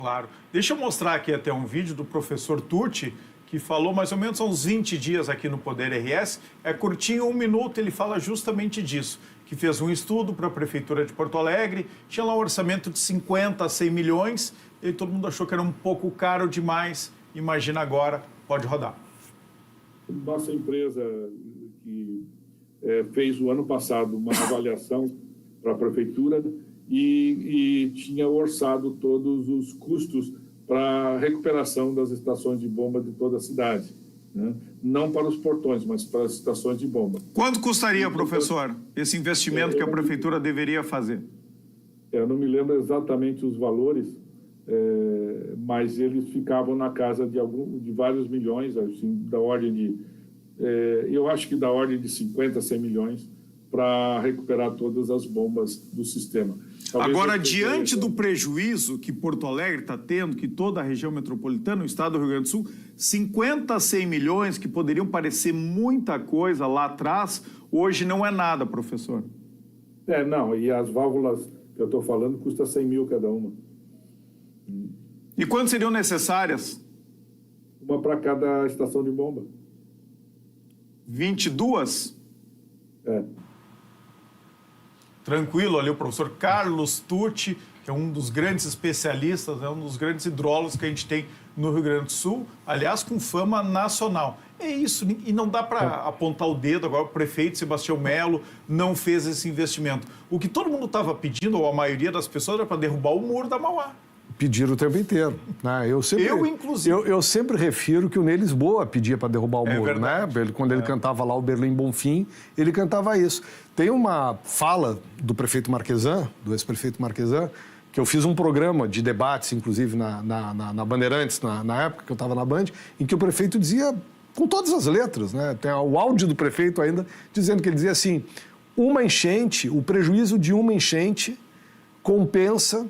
Claro. Deixa eu mostrar aqui até um vídeo do professor Tucci, que falou mais ou menos há uns 20 dias aqui no Poder RS. É curtinho, 1 minuto, ele fala justamente disso, que fez um estudo para a Prefeitura de Porto Alegre, tinha lá um orçamento de 50 a 100 milhões, e todo mundo achou que era um pouco caro demais. Imagina agora, pode rodar. Nossa empresa, que fez o ano passado uma avaliação para a Prefeitura e tinha orçado todos os custos para a recuperação das estações de bomba de toda a cidade, né? Não para os portões, mas para as estações de bomba. Quanto custaria, professor, esse investimento que a Prefeitura deveria fazer? Eu não me lembro exatamente os valores, mas eles ficavam na casa de vários milhões, assim, da ordem de... eu acho que da ordem de 50 a 100 milhões para recuperar todas as bombas do sistema. Talvez agora, diante do prejuízo que Porto Alegre está tendo, que toda a região metropolitana, o estado do Rio Grande do Sul, 50 a 100 milhões, que poderiam parecer muita coisa lá atrás, hoje não é nada, professor. Não, e as válvulas que eu estou falando custam 100 mil cada uma. E quantas seriam necessárias? Uma para cada estação de bomba. 22? Tranquilo, ali o professor Carlos Tucci, que é um dos grandes especialistas, um dos grandes hidrólogos que a gente tem no Rio Grande do Sul, aliás, com fama nacional. É isso, e não dá para apontar o dedo agora, o prefeito Sebastião Melo não fez esse investimento. O que todo mundo estava pedindo, ou a maioria das pessoas, era para derrubar o muro da Mauá. Pediram o tempo inteiro, né? Eu sempre refiro que o Ney Lisboa pedia para derrubar o muro, né? Quando ele cantava lá o Berlim Bonfim, ele cantava isso. Tem uma fala do prefeito Marquesan, do ex-prefeito Marquesan, que eu fiz um programa de debates, inclusive na Bandeirantes, na época que eu estava na Band, em que o prefeito dizia, com todas as letras, né? Tem o áudio do prefeito ainda, dizendo que ele dizia assim, uma enchente, o prejuízo de uma enchente compensa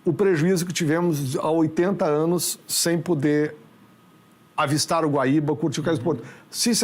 o prejuízo que tivemos há 80 anos sem poder avistar o Guaíba, curtir o Cais do Porto.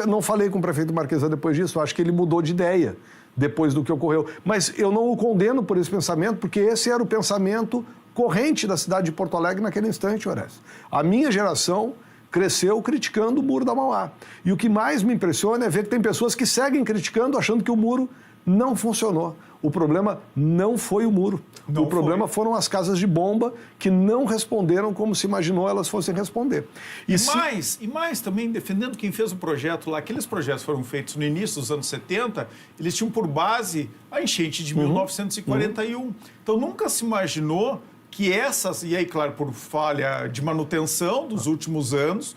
Não falei com o prefeito Marquesan depois disso, acho que ele mudou de ideia depois do que ocorreu. Mas eu não o condeno por esse pensamento, porque esse era o pensamento corrente da cidade de Porto Alegre naquele instante, Horácio. A minha geração cresceu criticando o muro da Mauá. E o que mais me impressiona é ver que tem pessoas que seguem criticando, achando que o muro não funcionou. O problema não foi o muro. O problema foram as casas de bomba que não responderam como se imaginou elas fossem responder. E mais também, defendendo quem fez o projeto lá, aqueles projetos foram feitos no início dos anos 70, eles tinham por base a enchente de 1941. Então nunca se imaginou que essas, e aí claro, por falha de manutenção dos últimos anos,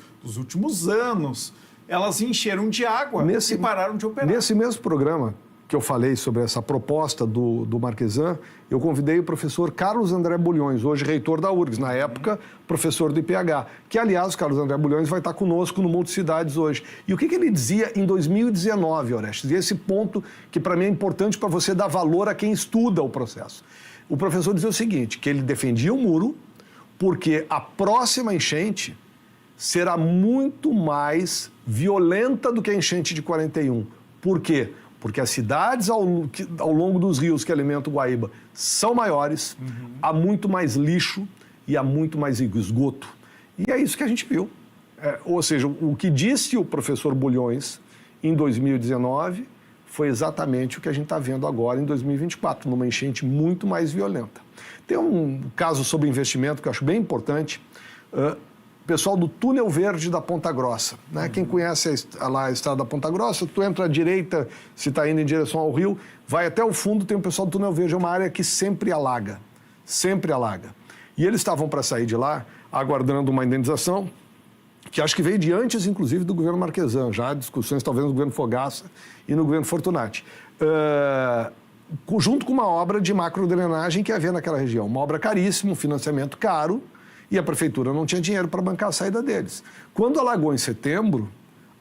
elas encheram de água e pararam de operar. Nesse mesmo programa que eu falei sobre essa proposta do Marquesan, eu convidei o professor Carlos André Bulhões, hoje reitor da URGS, na época professor do IPH, que, aliás, o Carlos André Bulhões vai estar conosco no Multicidades hoje. E o que ele dizia em 2019, Orestes? E esse ponto que, para mim, é importante para você dar valor a quem estuda o processo. O professor dizia o seguinte, que ele defendia o muro porque a próxima enchente será muito mais violenta do que a enchente de 41. Por quê? Porque as cidades ao longo dos rios que alimentam o Guaíba são maiores, há muito mais lixo e há muito mais esgoto. E é isso que a gente viu. Ou seja, o que disse o professor Bulhões em 2019 foi exatamente o que a gente está vendo agora em 2024, numa enchente muito mais violenta. Tem um caso sobre investimento que eu acho bem importante, pessoal do Túnel Verde da Ponta Grossa, né? Quem conhece a estrada da Ponta Grossa, tu entra à direita, se está indo em direção ao rio, vai até o fundo, tem o pessoal do Túnel Verde, é uma área que sempre alaga. E eles estavam para sair de lá, aguardando uma indenização, que acho que veio de antes, inclusive, do governo Marquesan, já discussões talvez no governo Fogaça e no governo Fortunati, junto com uma obra de macrodrenagem que havia naquela região, uma obra caríssima, um financiamento caro, e a prefeitura não tinha dinheiro para bancar a saída deles. Quando alagou em setembro,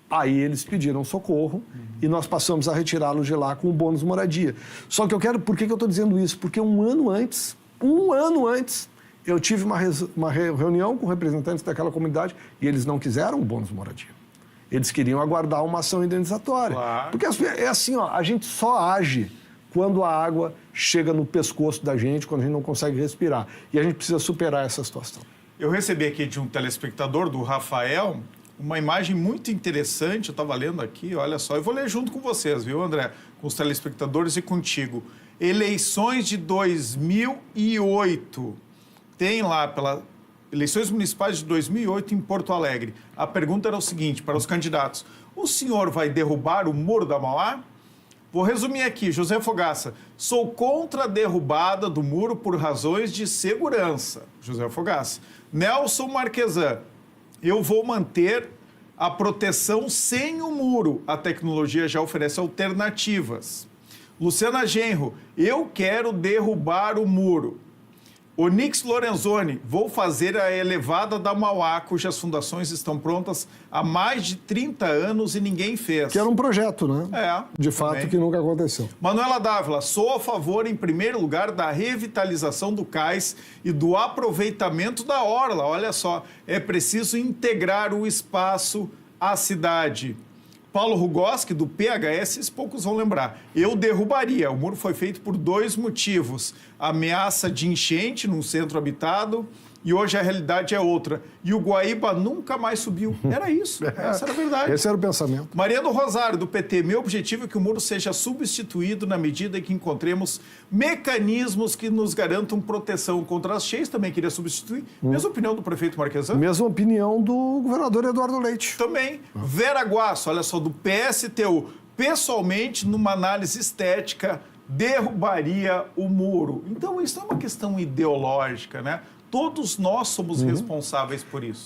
aí eles pediram socorro e nós passamos a retirá-los de lá com o bônus moradia. Só que por que eu estou dizendo isso? Porque um ano antes, eu tive uma reunião com representantes daquela comunidade e eles não quiseram o bônus moradia. Eles queriam aguardar uma ação indenizatória. Claro. Porque é assim, a gente só age quando a água chega no pescoço da gente, quando a gente não consegue respirar. E a gente precisa superar essa situação. Eu recebi aqui de um telespectador, do Rafael, uma imagem muito interessante, eu estava lendo aqui, olha só, eu vou ler junto com vocês, viu, André? Com os telespectadores e contigo. Eleições de 2008. Tem lá, eleições municipais de 2008 em Porto Alegre. A pergunta era o seguinte, para os candidatos: o senhor vai derrubar o Muro da Mauá? Vou resumir aqui, José Fogaça. Sou contra a derrubada do muro por razões de segurança. José Fogaça. Nelson Marquesan. Eu vou manter a proteção sem o muro. A tecnologia já oferece alternativas. Luciana Genro. Eu quero derrubar o muro. Onix Lorenzoni, vou fazer a elevada da Mauá, cujas fundações estão prontas há mais de 30 anos e ninguém fez. Que era um projeto, né? De fato, também. que nunca aconteceu. Manuela Dávila, sou a favor, em primeiro lugar, da revitalização do cais e do aproveitamento da orla. Olha só, é preciso integrar o espaço à cidade. Paulo Rugoski, do PHS, poucos vão lembrar. Eu derrubaria. O muro foi feito por 2 motivos. Ameaça de enchente num centro habitado e hoje a realidade é outra. E o Guaíba nunca mais subiu. Era isso. Essa era a verdade. Esse era o pensamento. Maria do Rosário, do PT. Meu objetivo é que o muro seja substituído na medida em que encontremos mecanismos que nos garantam proteção contra as cheias. Também queria substituir. Mesma opinião do prefeito Marquesan? Mesma opinião do governador Eduardo Leite. Também. Vera Guasso, olha só, do PSTU. Pessoalmente, numa análise estética, derrubaria o muro. Então, isso é uma questão ideológica, né? Todos nós somos responsáveis por isso.